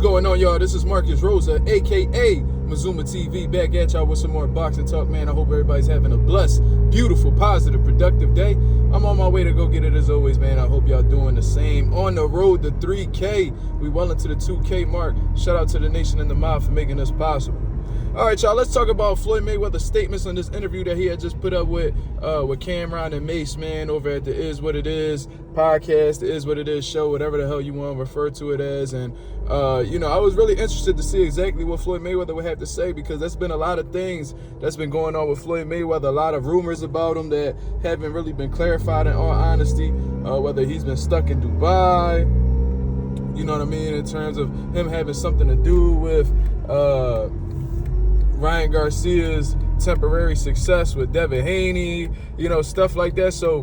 going on, y'all? This is Marcus Rosa, a.k.a. Mazuma TV, back at y'all with some more boxing talk, man. I hope everybody's having a blessed, beautiful, positive, productive day. I'm on my way to go get it as always, man. I hope y'all doing the same. On the road to 3K. We well into the 2K mark. Shout out to the nation in the mob for making this possible. All right, y'all, let's talk about Floyd Mayweather's statements on this interview that he had just put up with Cameron and Mace, man, over at the Is What It Is podcast, the Is What It Is show, whatever the hell you want to refer to it as. And, I was really interested to see exactly what Floyd Mayweather would have to say, because there's been a lot of things that's been going on with Floyd Mayweather, a lot of rumors about him that haven't really been clarified in all honesty, whether he's been stuck in Dubai, you know what I mean, in terms of him having something to do with Ryan Garcia's temporary success with Devin Haney, stuff like that. So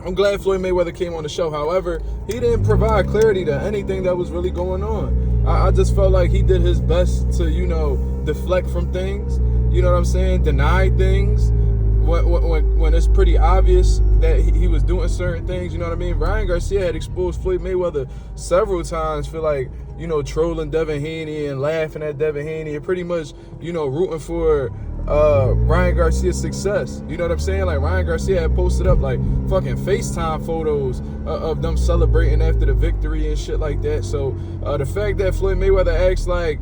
I'm glad Floyd Mayweather came on the show. However, he didn't provide clarity to anything that was really going on. I just felt like he did his best to, deflect from things, you know what I'm saying, deny things when it's pretty obvious that he was doing certain things, you know what I mean? Ryan Garcia had exposed Floyd Mayweather several times for, trolling Devin Haney and laughing at Devin Haney and pretty much, rooting for Ryan Garcia's success. You know what I'm saying? Like, Ryan Garcia had posted up fucking FaceTime photos of them celebrating after the victory and shit like that. So the fact that Floyd Mayweather acts like,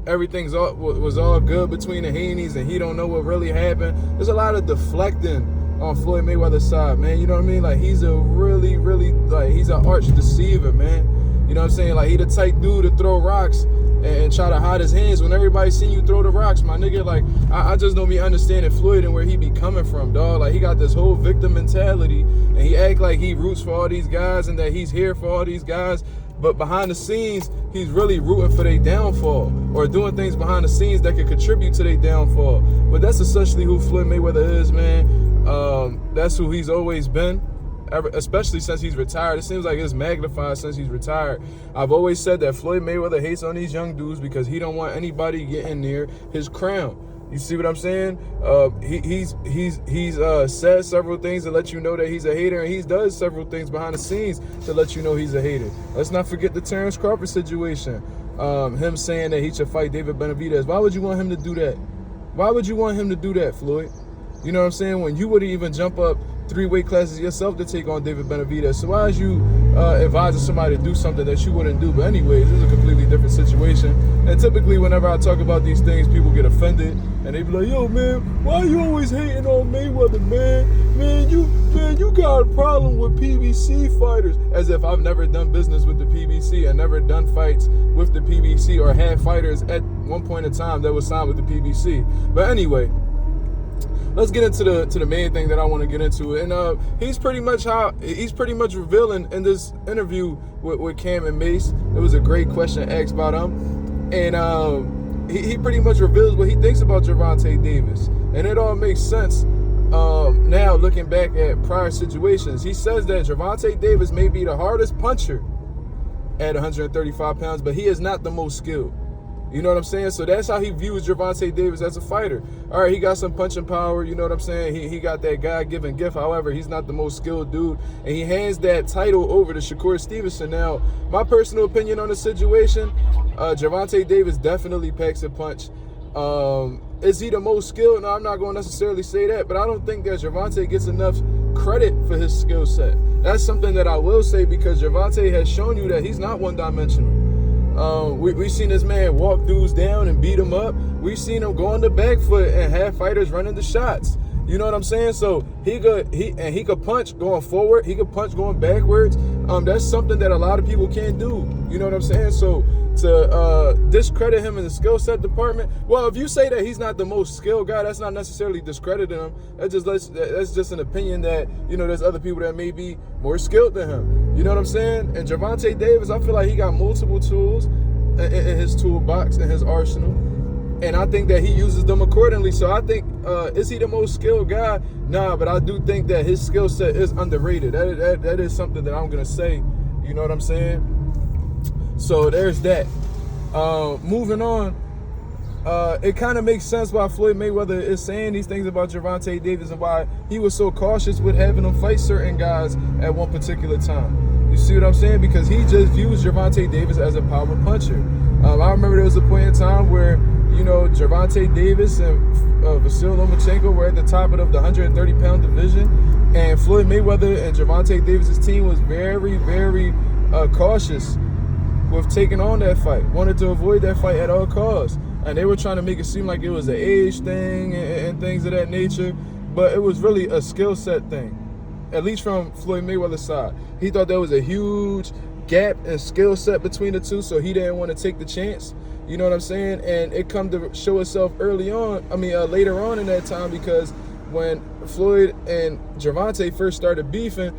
everything was all good between the Haneys and he don't know what really happened, there's a lot of deflecting on Floyd Mayweather's side, man. You know what I mean? Like, he's a really, really, he's an arch deceiver, man. You know what I'm saying? Like, he the type dude to throw rocks and try to hide his hands when everybody seen you throw the rocks, my nigga. Like, I just don't be understanding Floyd and where he be coming from, dog. Like, he got this whole victim mentality, and he act like he roots for all these guys and that he's here for all these guys. But behind the scenes, he's really rooting for their downfall or doing things behind the scenes that could contribute to their downfall. But that's essentially who Floyd Mayweather is, man. That's who he's always been, especially since he's retired. It seems like it's magnified since he's retired. I've always said that Floyd Mayweather hates on these young dudes because he don't want anybody getting near his crown. You see what I'm saying? He's said several things to let you know that he's a hater, and he does several things behind the scenes to let you know he's a hater. Let's not forget the Terrence Crawford situation. Him saying that he should fight David Benavidez. Why would you want him to do that? Why would you want him to do that, Floyd? You know what I'm saying? When you wouldn't even jump up 3 weight classes yourself to take on David Benavidez. So why is you advising somebody to do something that you wouldn't do? But anyways, this is a completely different situation. And typically whenever I talk about these things, people get offended. And they be like, yo, man, why you always hating on Mayweather, man? Man, you got a problem with PBC fighters. As if I've never done business with the PBC and never done fights with the PBC or had fighters at one point in time that was signed with the PBC. But anyway, let's get into the main thing that I want to get into. And he's pretty much revealing in this interview with Cam and Mace. It was a great question asked about him. And he pretty much reveals what he thinks about Gervonta Davis. And it all makes sense now looking back at prior situations. He says that Gervonta Davis may be the hardest puncher at 135 pounds, but he is not the most skilled. You know what I'm saying? So that's how he views Gervonta Davis as a fighter. All right, he got some punching power, you know what I'm saying? He got that God-given gift. However, he's not the most skilled dude. And he hands that title over to Shakur Stevenson. Now, my personal opinion on the situation, Gervonta Davis definitely packs a punch. Is he the most skilled? No, I'm not going to necessarily say that, but I don't think that Gervonta gets enough credit for his skill set. That's something that I will say, because Gervonta has shown you that he's not one-dimensional. We've seen this man walk dudes down and beat them up. We've seen him go on the back foot and have fighters running the shots. You know what I'm saying? So he could punch going forward. He could punch going backwards. That's something that a lot of people can't do. You know what I'm saying? So to discredit him in the skill set department, well, if you say that he's not the most skilled guy, that's not necessarily discrediting him. That's just an opinion that, there's other people that may be more skilled than him. You know what I'm saying? And Gervonta Davis, I feel like he got multiple tools in his toolbox, in his arsenal. And I think that he uses them accordingly. So I think, is he the most skilled guy? Nah, but I do think that his skill set is underrated. That is something that I'm going to say. You know what I'm saying? So there's that. Moving on. It kind of makes sense why Floyd Mayweather is saying these things about Gervonta Davis and why he was so cautious with having him fight certain guys at one particular time. You see what I'm saying? Because he just views Gervonta Davis as a power puncher. I remember there was a point in time where, you know, Gervonta Davis and Vasyl Lomachenko were at the top of the 130-pound division, and Floyd Mayweather and Gervonta Davis's team was very, very cautious with taking on that fight, wanted to avoid that fight at all costs. And they were trying to make it seem like it was an age thing and things of that nature, but it was really a skill set thing, at least from Floyd Mayweather's side. He thought there was a huge gap in skill set between the two, so he didn't want to take the chance. You know what I'm saying? And it come to show itself later on in that time, because when Floyd and Gervonta first started beefing,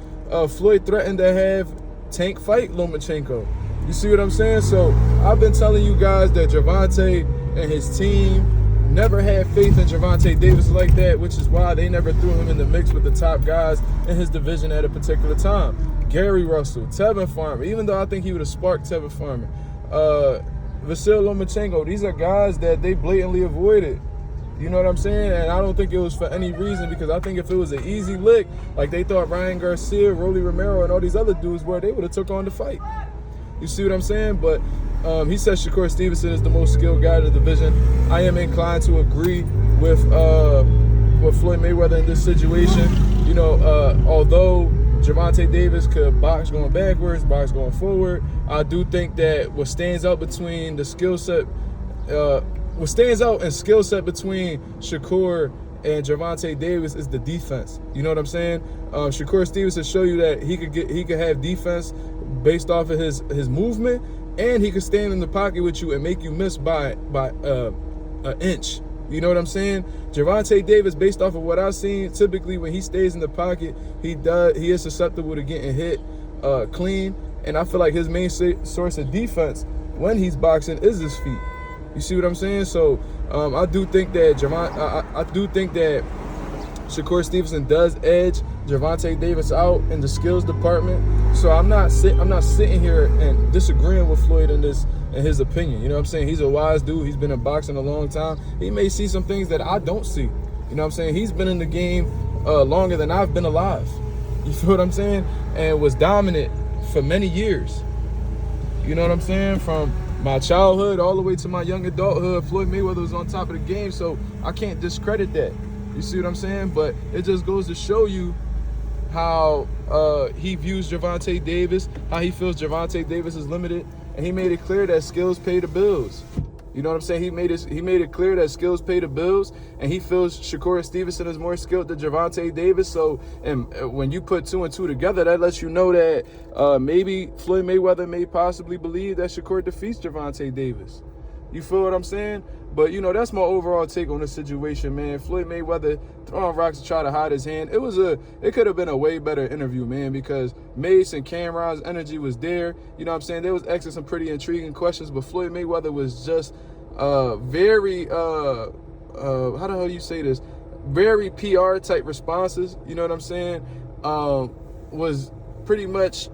Floyd threatened to have Tank fight Lomachenko. You see what I'm saying? So I've been telling you guys that Gervonta and his team never had faith in Gervonta Davis like that, which is why they never threw him in the mix with the top guys in his division at a particular time. Gary Russell, Tevin Farmer, even though I think he would have sparked Tevin Farmer, Vasyl Lomachenko, these are guys that they blatantly avoided. You know what I'm saying? And I don't think it was for any reason, because I think if it was an easy lick, like they thought Ryan Garcia, Rolly Romero, and all these other dudes were, they would have took on the fight. You see what I'm saying? But he says Shakur Stevenson is the most skilled guy in the division. I am inclined to agree with Floyd Mayweather in this situation. You know, although Gervonta Davis could box going backwards, box going forward, I do think that what stands out in skill set between Shakur and Gervonta Davis is the defense. You know what I'm saying? Shakur Stevenson show you that he could have defense based off of his movement, and he could stand in the pocket with you and make you miss by an inch. You know what I'm saying? Gervonta Davis, based off of what I've seen, typically when he stays in the pocket, he is susceptible to getting hit clean. And I feel like his main source of defense when he's boxing is his feet. You see what I'm saying? So I do think that Shakur Stevenson does edge Gervonta Davis out in the skills department. So I'm not sitting here and disagreeing with Floyd in his opinion. You know what I'm saying? He's a wise dude. He's been in boxing a long time. He may see some things that I don't see. You know what I'm saying? He's been in the game longer than I've been alive. You feel what I'm saying? And was dominant for many years. You know what I'm saying? From my childhood all the way to my young adulthood, Floyd Mayweather was on top of the game, so I can't discredit that. You see what I'm saying? But it just goes to show you how he views Gervonta Davis, how he feels Gervonta Davis is limited, and he made it clear that skills pay the bills. You know what I'm saying? He made it clear that skills pay the bills, and he feels Shakur Stevenson is more skilled than Gervonta Davis. So, and when you put 2 and 2 together, that lets you know that maybe Floyd Mayweather may possibly believe that Shakur defeats Gervonta Davis. You feel what I'm saying? But, you know, that's my overall take on the situation, man. Floyd Mayweather throwing rocks to try to hide his hand. It could have been a way better interview, man, because Mace and Cameron's energy was there. You know what I'm saying? They was asking some pretty intriguing questions, but Floyd Mayweather was just very, how the hell do you say this? Very PR type responses. You know what I'm saying? Was pretty much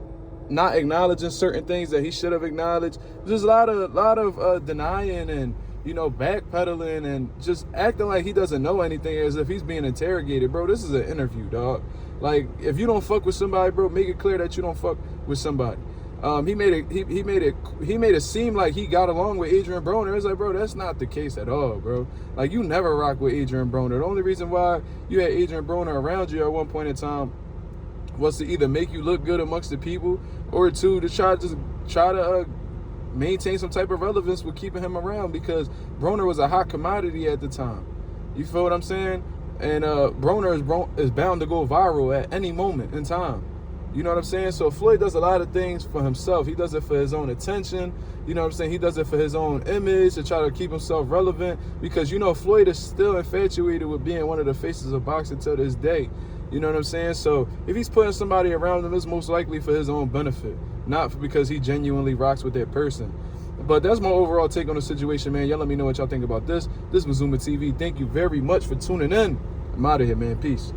not acknowledging certain things that he should have acknowledged. There's a lot of denying and, you know, backpedaling and just acting like he doesn't know anything as if he's being interrogated. Bro, this is an interview, dog. Like, if you don't fuck with somebody, bro, make it clear that you don't fuck with somebody. He made it seem like he got along with Adrian Broner. It's like, bro, that's not the case at all, bro. Like, you never rock with Adrian Broner. The only reason why you had Adrian Broner around you at one point in time was to either make you look good amongst the people, or two, to try to maintain some type of relevance with keeping him around, because Broner was a hot commodity at the time. You feel what I'm saying? And Broner is bound to go viral at any moment in time. You know what I'm saying? So Floyd does a lot of things for himself. He does it for his own attention. You know what I'm saying? He does it for his own image, to try to keep himself relevant, because, you know, Floyd is still infatuated with being one of the faces of boxing till this day. You know what I'm saying? So if he's putting somebody around him, it's most likely for his own benefit, not because he genuinely rocks with that person. But that's my overall take on the situation, man. Y'all let me know what y'all think about this. This was Mazuma TV. Thank you very much for tuning in. I'm out of here, man. Peace.